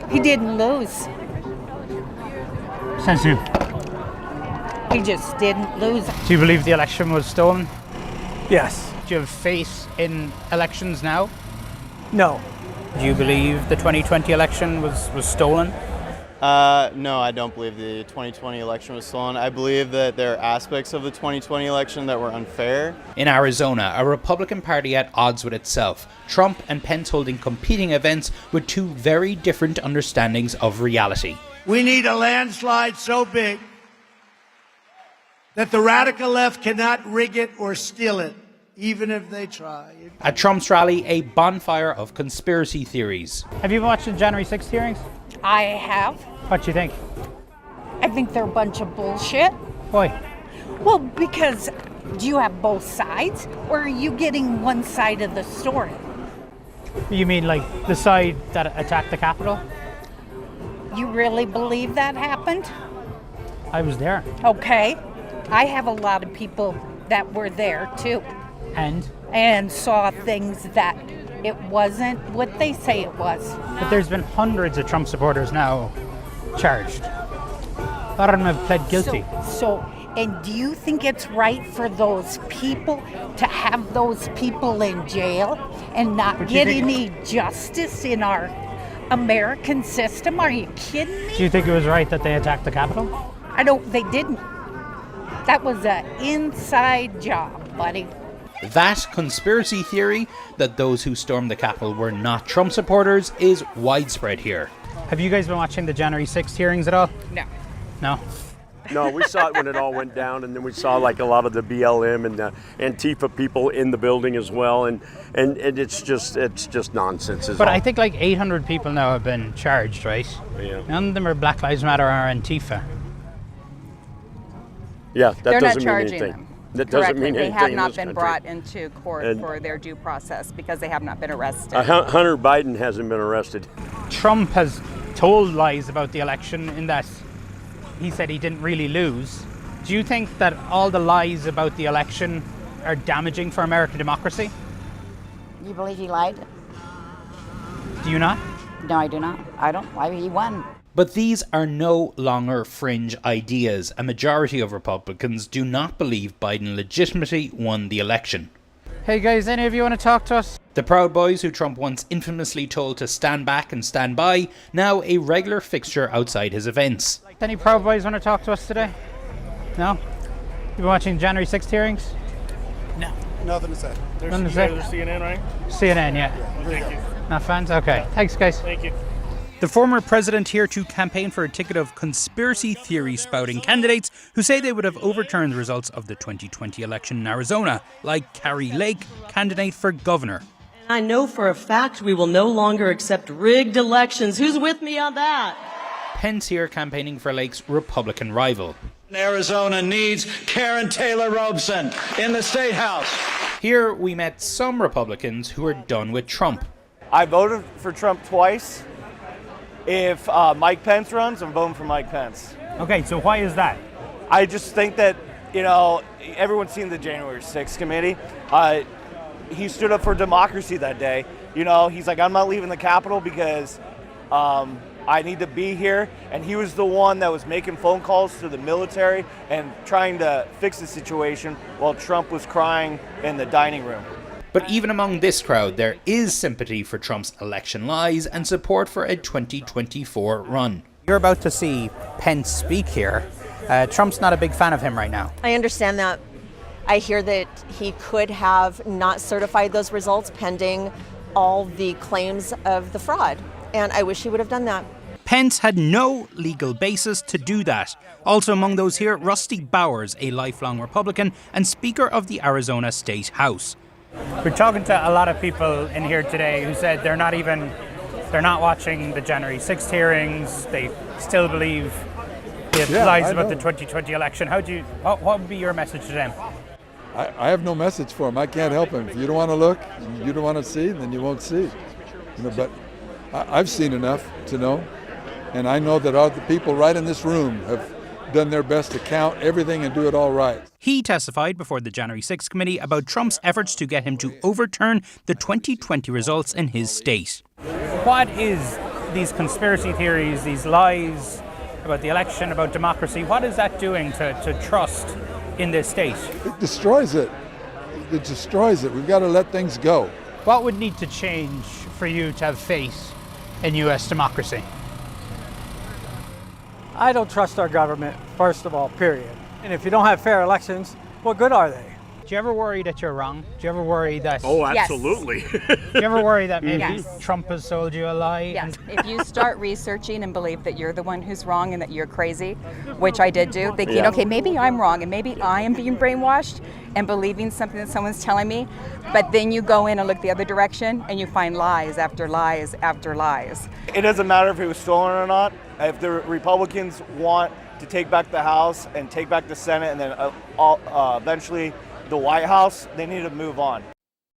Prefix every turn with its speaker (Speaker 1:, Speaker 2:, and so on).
Speaker 1: He didn't lose.
Speaker 2: Says who?
Speaker 1: He just didn't lose.
Speaker 2: Do you believe the election was stolen?
Speaker 3: Yes.
Speaker 2: Do you have faith in elections now?
Speaker 3: No.
Speaker 2: Do you believe the 2020 election was stolen?
Speaker 4: No, I don't believe the 2020 election was stolen. I believe that there are aspects of the 2020 election that were unfair.
Speaker 5: In Arizona, a Republican Party at odds with itself, Trump and Pence holding competing events with two very different understandings of reality.
Speaker 6: We need a landslide so big that the radical left cannot rig it or steal it, even if they try.
Speaker 5: At Trump's rally, a bonfire of conspiracy theories.
Speaker 2: Have you watched the January 6th hearings?
Speaker 1: I have.
Speaker 2: What do you think?
Speaker 1: I think they're a bunch of bullshit.
Speaker 2: Why?
Speaker 1: Well, because do you have both sides, or are you getting one side of the story?
Speaker 2: You mean like the side that attacked the Capitol?
Speaker 1: You really believe that happened?
Speaker 2: I was there.
Speaker 1: Okay. I have a lot of people that were there too.
Speaker 2: And
Speaker 1: saw things that it wasn't what they say it was.
Speaker 2: But there's been hundreds of Trump supporters now charged. A lot of them have pled guilty.
Speaker 1: And do you think it's right for those people to have those people in jail and not get any justice in our American system? Are you kidding me?
Speaker 2: Do you think it was right that they attacked the Capitol?
Speaker 1: They didn't. That was an inside job, buddy.
Speaker 5: That conspiracy theory that those who stormed the Capitol were not Trump supporters is widespread here.
Speaker 2: Have you guys been watching the January 6th hearings at all?
Speaker 1: No.
Speaker 2: No?
Speaker 3: No, we saw it when it all went down, and then we saw like a lot of the BLM and the Antifa people in the building as well, and it's just nonsense.
Speaker 2: But I think like 800 people now have been charged, right?
Speaker 3: Yeah.
Speaker 2: None of them are Black Lives Matter or Antifa.
Speaker 3: Yeah, that
Speaker 7: They're
Speaker 3: doesn't
Speaker 7: not
Speaker 3: mean
Speaker 7: charging
Speaker 3: anything.
Speaker 7: them.
Speaker 3: That doesn't
Speaker 7: Correct.
Speaker 3: mean
Speaker 7: They
Speaker 3: anything
Speaker 7: have
Speaker 3: in
Speaker 7: not
Speaker 3: this
Speaker 7: been
Speaker 3: country.
Speaker 7: brought into court
Speaker 3: And-
Speaker 7: for their due process because they have not been arrested.
Speaker 3: Hunter Biden hasn't been arrested.
Speaker 2: Trump has told lies about the election in that he said he didn't really lose. Do you think that all the lies about the election are damaging for American democracy?
Speaker 8: You believe he lied?
Speaker 2: Do you not?
Speaker 8: No, I do not. I don't. Why he won?
Speaker 5: But these are no longer fringe ideas. A majority of Republicans do not believe Biden legitimately won the election.
Speaker 2: Hey guys, any of you want to talk to us?
Speaker 5: The Proud Boys, who Trump once infamously told to stand back and stand by, now a regular fixture outside his events.
Speaker 2: Any Proud Boys want to talk to us today? No? You been watching January 6th hearings?
Speaker 9: No. Nothing to say.
Speaker 2: Nothing to say?
Speaker 9: CNN, right?
Speaker 2: CNN, yeah.
Speaker 9: Thank you.
Speaker 2: Not fans? Okay. Thanks, guys.
Speaker 9: Thank you.
Speaker 5: The former president here to campaign for a ticket of conspiracy theory spouting candidates who say they would have overturned the results of the 2020 election in Arizona, like Carrie Lake, candidate for governor.
Speaker 10: I know for a fact we will no longer accept rigged elections. Who's with me on that?
Speaker 5: Pence here campaigning for Lake's Republican rival.
Speaker 11: Arizona needs Karen Taylor Robeson in the State House.
Speaker 5: Here we met some Republicans who are done with Trump.
Speaker 4: I voted for Trump twice. If Mike Pence runs, I'm voting for Mike Pence.
Speaker 2: Okay, so why is that?
Speaker 4: I just think that, everyone's seen the January 6th committee. He stood up for democracy that day. He's like, I'm not leaving the Capitol because I need to be here. And he was the one that was making phone calls to the military and trying to fix the situation while Trump was crying in the dining room.
Speaker 5: But even among this crowd, there is sympathy for Trump's election lies and support for a 2024 run.
Speaker 2: You're about to see Pence speak here. Trump's not a big fan of him right now.
Speaker 7: I understand that. I hear that he could have not certified those results pending all the claims of the fraud. And I wish he would have done that.
Speaker 5: Pence had no legal basis to do that. Also among those here, Rusty Bowers, a lifelong Republican and Speaker of the Arizona State House.
Speaker 2: We're talking to a lot of people in here today who said they're not watching the January 6th hearings. They still believe the lies about the 2020 election. What would be your message to them?
Speaker 12: I have no message for them. I can't help them. If you don't want to look, you don't want to see, then you won't see. But I've seen enough to know, and I know that all the people right in this room have done their best to count everything and do it all right.
Speaker 5: He testified before the January 6th committee about Trump's efforts to get him to overturn the 2020 results in his state.
Speaker 2: What is these conspiracy theories, these lies about the election, about democracy, what is that doing to trust in this state?
Speaker 12: It destroys it. It destroys it. We've got to let things go.
Speaker 2: What would need to change for you to have faith in U.S. democracy?
Speaker 13: I don't trust our government, first of all, period. And if you don't have fair elections, what good are they?
Speaker 2: Do you ever worry that you're wrong? Do you ever worry that...
Speaker 3: Oh, absolutely.
Speaker 2: Do you ever worry that maybe Trump has sold you a lie?
Speaker 14: Yes. If you start researching and believe that you're the one who's wrong and that you're crazy, which I did do, thinking, okay, maybe I'm wrong and maybe I am being brainwashed and believing something that someone's telling me, but then you go in and look the other direction and you find lies after lies after lies.
Speaker 4: It doesn't matter if it was stolen or not. If the Republicans want to take back the House and take back the Senate and then eventually the White House, they need to move on.